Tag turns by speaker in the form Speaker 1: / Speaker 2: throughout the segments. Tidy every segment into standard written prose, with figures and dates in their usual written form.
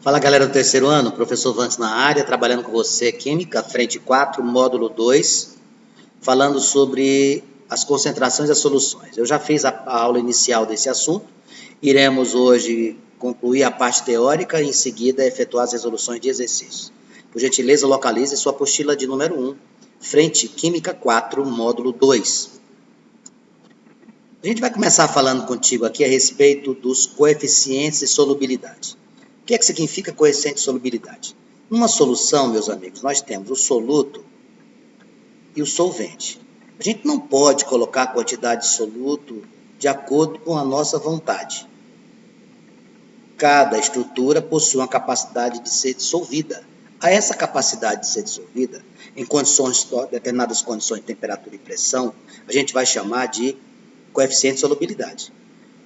Speaker 1: Fala galera do terceiro ano, professor Vantes na área, trabalhando com você, Química, frente 4, módulo 2, falando sobre as concentrações e as soluções. Eu já fiz a aula inicial desse assunto, iremos hoje concluir a parte teórica e em seguida efetuar as resoluções de exercícios. Por gentileza, localize sua apostila de número 1, frente Química 4, módulo 2. A gente vai começar falando contigo aqui a respeito dos coeficientes de solubilidade. O que significa coeficiente de solubilidade? Numa solução, meus amigos, nós temos o soluto e o solvente. A gente não pode colocar a quantidade de soluto de acordo com a nossa vontade. Cada estrutura possui uma capacidade de ser dissolvida. A essa capacidade de ser dissolvida, em determinadas condições de temperatura e pressão, a gente vai chamar de coeficiente de solubilidade.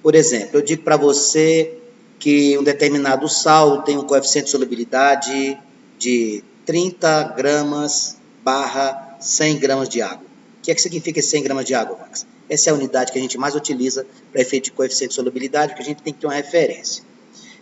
Speaker 1: Por exemplo, eu digo para você que um determinado sal tem um coeficiente de solubilidade de 30 gramas barra 100 gramas de água. O que significa esse 100 gramas de água, Max? Essa é a unidade que a gente mais utiliza para efeito de coeficiente de solubilidade, porque a gente tem que ter uma referência.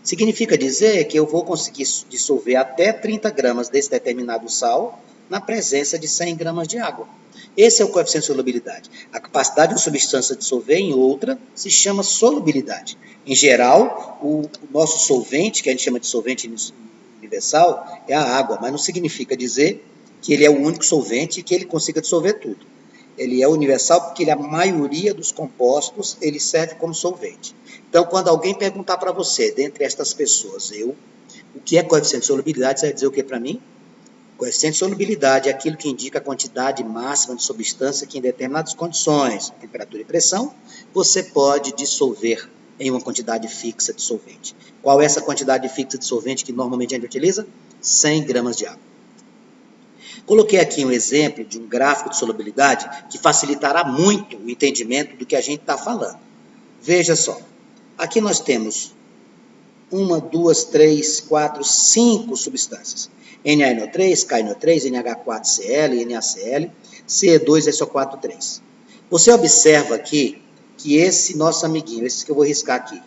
Speaker 1: Significa dizer que eu vou conseguir dissolver até 30 gramas desse determinado sal na presença de 100 gramas de água. Esse é o coeficiente de solubilidade. A capacidade de uma substância dissolver em outra se chama solubilidade. Em geral, o nosso solvente, que a gente chama de solvente universal, é a água, mas não significa dizer que ele é o único solvente e que ele consiga dissolver tudo. Ele é universal porque a maioria dos compostos ele serve como solvente. Então, quando alguém perguntar para você, dentre estas pessoas, o que é coeficiente de solubilidade, você vai dizer o que para mim? Coeficiente de solubilidade é aquilo que indica a quantidade máxima de substância que, em determinadas condições, temperatura e pressão, você pode dissolver em uma quantidade fixa de solvente. Qual é essa quantidade fixa de solvente que normalmente a gente utiliza? 100 gramas de água. Coloquei aqui um exemplo de um gráfico de solubilidade que facilitará muito o entendimento do que a gente está falando. Veja só, aqui nós temos 1, 2, 3, 4, 5 substâncias. NaNO3, KNO3, NH4Cl, NaCl, Ce2SO4,3. Você observa aqui que esse nosso amiguinho, esse que eu vou riscar aqui,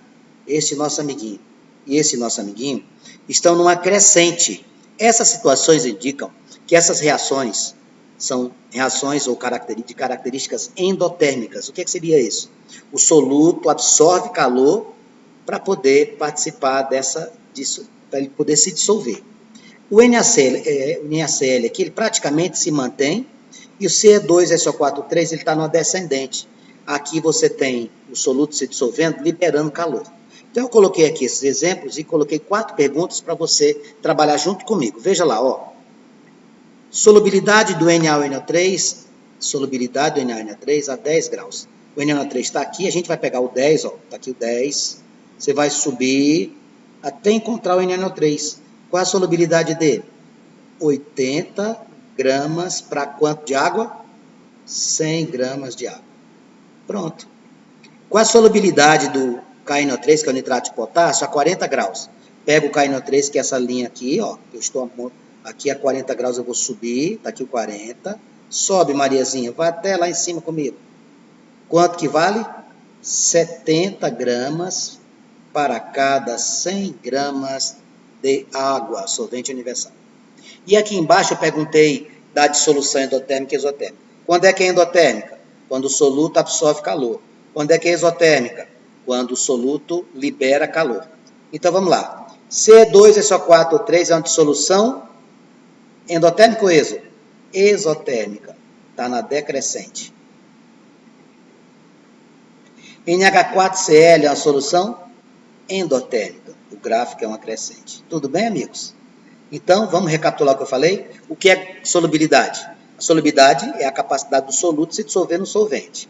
Speaker 1: este nosso amiguinho e esse nosso amiguinho, estão numa crescente. Essas situações indicam que essas reações são reações ou de características endotérmicas. O que seria isso? O soluto absorve calor para poder participar disso, para ele poder se dissolver. O NaCl aqui, ele praticamente se mantém, e o Ce2SO4,3, ele está numa descendente. Aqui você tem o soluto se dissolvendo, liberando calor. Então, eu coloquei aqui esses exemplos e coloquei 4 perguntas para você trabalhar junto comigo. Veja lá, ó. Solubilidade do NaONO3, solubilidade do NaONO3 a 10 graus. O NaONO3 está aqui, a gente vai pegar o 10, ó, está aqui o 10. Você vai subir até encontrar o NaNO3. Qual é a solubilidade dele? 80 gramas para quanto de água? 100 gramas de água. Pronto. Qual é a solubilidade do KNO3, que é o nitrato de potássio, a 40 graus? Pega o KNO3, que é essa linha aqui, ó. Eu estou aqui a 40 graus, eu vou subir. Está aqui o 40. Sobe, Mariazinha. Vai até lá em cima comigo. Quanto que vale? 70 gramas para cada 100 gramas de água, solvente universal. E aqui embaixo eu perguntei da dissolução endotérmica e exotérmica. Quando é que é endotérmica? Quando o soluto absorve calor. Quando é que é exotérmica? Quando o soluto libera calor. Então vamos lá. Ce2SO4,3 é uma dissolução endotérmica ou exotérmica? Está na decrescente. NH4Cl é uma solução endotérmica. O gráfico é uma crescente. Tudo bem, amigos? Então, vamos recapitular o que eu falei? O que é solubilidade? A solubilidade é a capacidade do soluto se dissolver no solvente.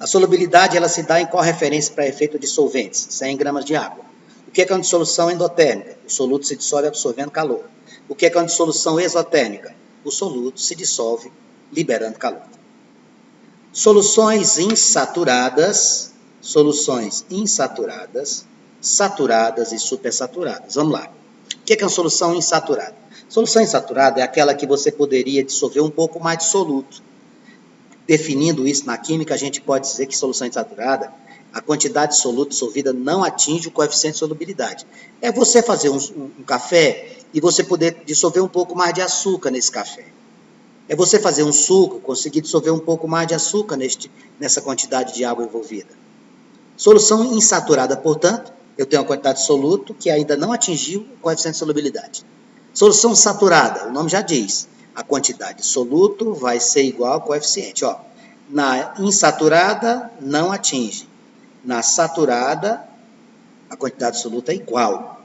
Speaker 1: A solubilidade ela se dá em qual referência para efeito de solventes? 100 gramas de água. O que é uma dissolução endotérmica? O soluto se dissolve absorvendo calor. O que é uma dissolução exotérmica? O soluto se dissolve liberando calor. Soluções insaturadas, saturadas e supersaturadas. Vamos lá. O que é uma solução insaturada? Solução insaturada é aquela que você poderia dissolver um pouco mais de soluto. Definindo isso na química, a gente pode dizer que solução insaturada a quantidade de soluto dissolvida não atinge o coeficiente de solubilidade. É você fazer um café e você poder dissolver um pouco mais de açúcar nesse café. É você fazer um suco, conseguir dissolver um pouco mais de açúcar nessa quantidade de água envolvida. Solução insaturada, portanto, eu tenho uma quantidade de soluto que ainda não atingiu o coeficiente de solubilidade. Solução saturada, o nome já diz, a quantidade de soluto vai ser igual ao coeficiente. Ó, na insaturada, não atinge. Na saturada, a quantidade de soluto é igual.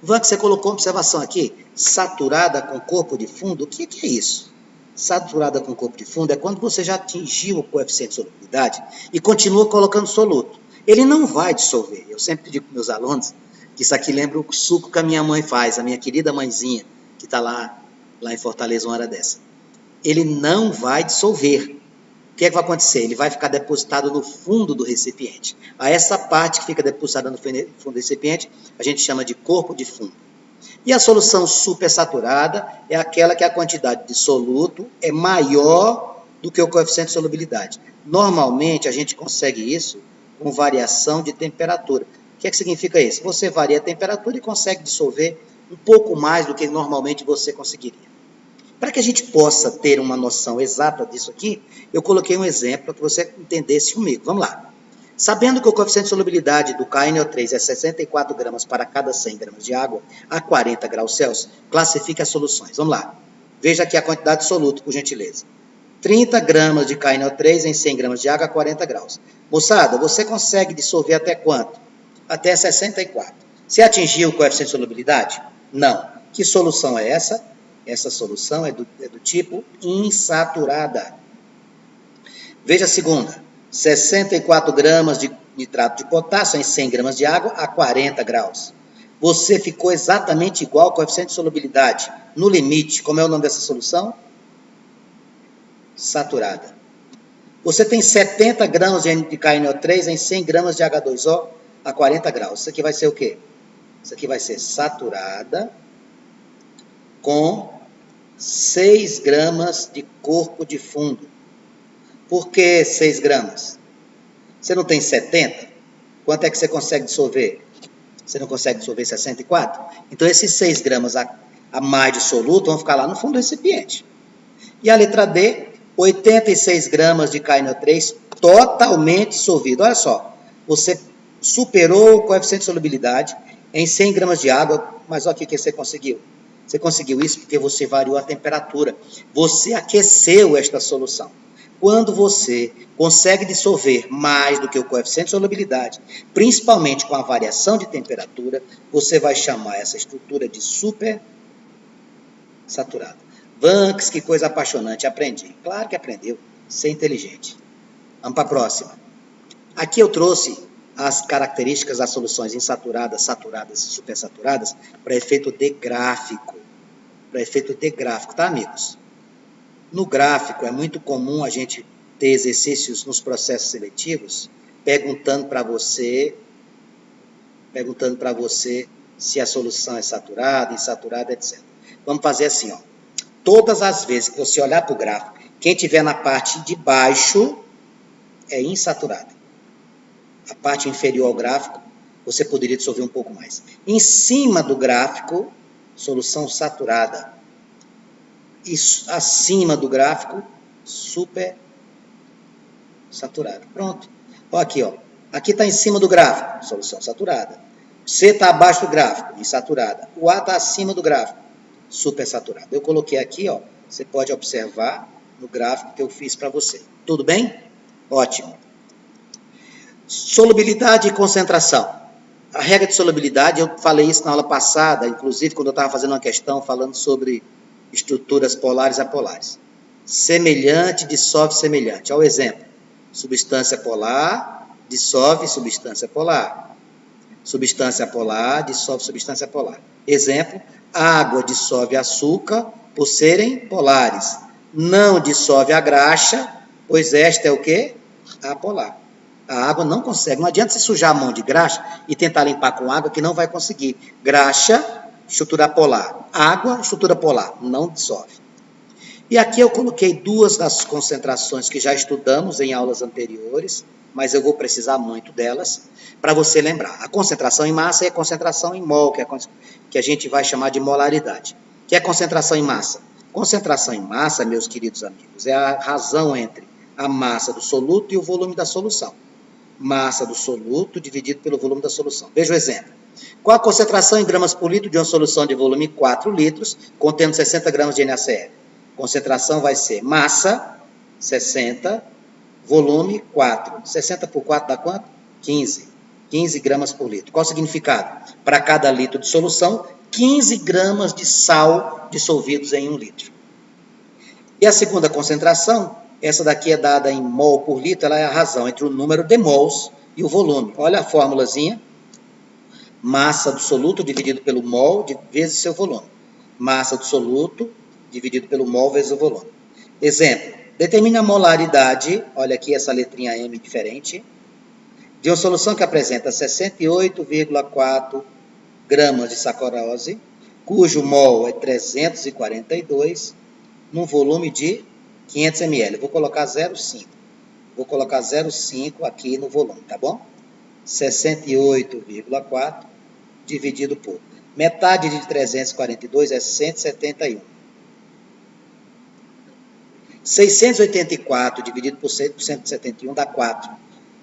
Speaker 1: Van, que você colocou uma observação aqui, saturada com corpo de fundo, o que é isso? Saturada com corpo de fundo é quando você já atingiu o coeficiente de solubilidade e continua colocando soluto. Ele não vai dissolver. Eu sempre digo para meus alunos que isso aqui lembra o suco que a minha mãe faz, a minha querida mãezinha, que está lá em Fortaleza uma hora dessa. Ele não vai dissolver. O que é que vai acontecer? Ele vai ficar depositado no fundo do recipiente. A essa parte que fica depositada no fundo do recipiente, a gente chama de corpo de fundo. E a solução supersaturada é aquela que a quantidade de soluto é maior do que o coeficiente de solubilidade. Normalmente, a gente consegue isso com variação de temperatura. O que é que significa isso? Você varia a temperatura e consegue dissolver um pouco mais do que normalmente você conseguiria. Para que a gente possa ter uma noção exata disso aqui, eu coloquei um exemplo para que você entendesse comigo. Vamos lá. Sabendo que o coeficiente de solubilidade do KNO3 é 64 gramas para cada 100 gramas de água a 40 graus Celsius, classifique as soluções. Vamos lá. Veja aqui a quantidade de soluto, por gentileza. 30 gramas de KNO3 em 100 gramas de água a 40 graus. Moçada, você consegue dissolver até quanto? Até 64. Você atingiu o coeficiente de solubilidade? Não. Que solução é essa? Essa solução é do tipo insaturada. Veja a segunda. 64 gramas de nitrato de potássio em 100 gramas de água a 40 graus. Você ficou exatamente igual ao coeficiente de solubilidade. No limite, como é o nome dessa solução? Saturada. Você tem 70 gramas de KNO3 em 100 gramas de H2O a 40 graus. Isso aqui vai ser o quê? Isso aqui vai ser saturada com 6 gramas de corpo de fundo. Por que 6 gramas? Você não tem 70? Quanto é que você consegue dissolver? Você não consegue dissolver 64? Então, esses 6 gramas a mais de soluto vão ficar lá no fundo do recipiente. E a letra D, 86 gramas de KNO3 totalmente dissolvido. Olha só, você superou o coeficiente de solubilidade em 100 gramas de água, mas olha o que você conseguiu. Você conseguiu isso porque você variou a temperatura. Você aqueceu esta solução. Quando você consegue dissolver mais do que o coeficiente de solubilidade, principalmente com a variação de temperatura, você vai chamar essa estrutura de supersaturada. Vanks, que coisa apaixonante, aprendi. Claro que aprendeu, ser inteligente. Vamos para a próxima. Aqui eu trouxe as características das soluções insaturadas, saturadas e supersaturadas para efeito de gráfico. Para efeito de gráfico, tá, amigos? No gráfico, é muito comum a gente ter exercícios nos processos seletivos perguntando para você se a solução é saturada, insaturada, etc. Vamos fazer assim, ó. Todas as vezes que você olhar para o gráfico, quem estiver na parte de baixo é insaturada. A parte inferior ao gráfico, você poderia dissolver um pouco mais. Em cima do gráfico, solução saturada. E acima do gráfico, super saturada. Pronto. Olha aqui, ó. Aqui está em cima do gráfico, solução saturada. C está abaixo do gráfico, insaturada. O A está acima do gráfico, super saturada. Eu coloquei aqui, ó. Você pode observar no gráfico que eu fiz para você. Tudo bem? Ótimo. Solubilidade e concentração. A regra de solubilidade, eu falei isso na aula passada, inclusive quando eu estava fazendo uma questão falando sobre estruturas polares e apolares. Semelhante dissolve semelhante. Olha o exemplo. Substância polar dissolve substância polar. Substância polar dissolve substância polar. Exemplo, água dissolve açúcar por serem polares. Não dissolve a graxa, pois esta é o quê? Apolar. A água não consegue. Não adianta você sujar a mão de graxa e tentar limpar com água que não vai conseguir. Graxa, estrutura polar. Água, estrutura polar. Não dissolve. E aqui eu coloquei duas das concentrações que já estudamos em aulas anteriores, mas eu vou precisar muito delas para você lembrar. A concentração em massa e a concentração em mol, que a gente vai chamar de molaridade. Que é a concentração em massa? Concentração em massa, meus queridos amigos, é a razão entre a massa do soluto e o volume da solução. Massa do soluto dividido pelo volume da solução. Veja o exemplo. Qual a concentração em gramas por litro de uma solução de volume 4 litros, contendo 60 gramas de NaCl? Concentração vai ser massa, 60, volume, 4. 60 por 4 dá quanto? 15. 15 gramas por litro. Qual o significado? Para cada litro de solução, 15 gramas de sal dissolvidos em 1 litro. E a segunda concentração, essa daqui é dada em mol por litro, ela é a razão entre o número de mols e o volume. Olha a formulazinha. Massa do soluto dividido pelo mol vezes seu volume. Massa do soluto dividido pelo mol vezes o volume. Exemplo, determine a molaridade, olha aqui essa letrinha M diferente, de uma solução que apresenta 68,4 gramas de sacarose, cujo mol é 342, num volume de 500 ml. Vou colocar 0,5. Vou colocar 0,5 aqui no volume, tá bom? 68,4 dividido por metade de 342 é 171. 684 dividido por 171 dá 4.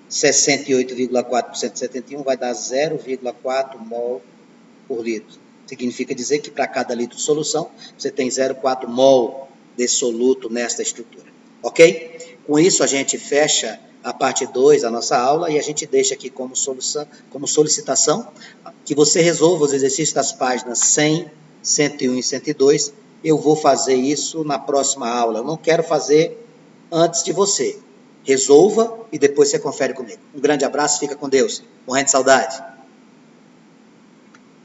Speaker 1: 68,4 por 171 vai dar 0,4 mol por litro. Significa dizer que para cada litro de solução, você tem 0,4 mol de soluto nesta estrutura. Ok? Com isso, a gente fecha a parte 2 da nossa aula e a gente deixa aqui como solicitação que você resolva os exercícios das páginas 100, 101 e 102. Eu vou fazer isso na próxima aula. Eu não quero fazer antes de você. Resolva e depois você confere comigo. Um grande abraço, fica com Deus. Morrendo de saudade.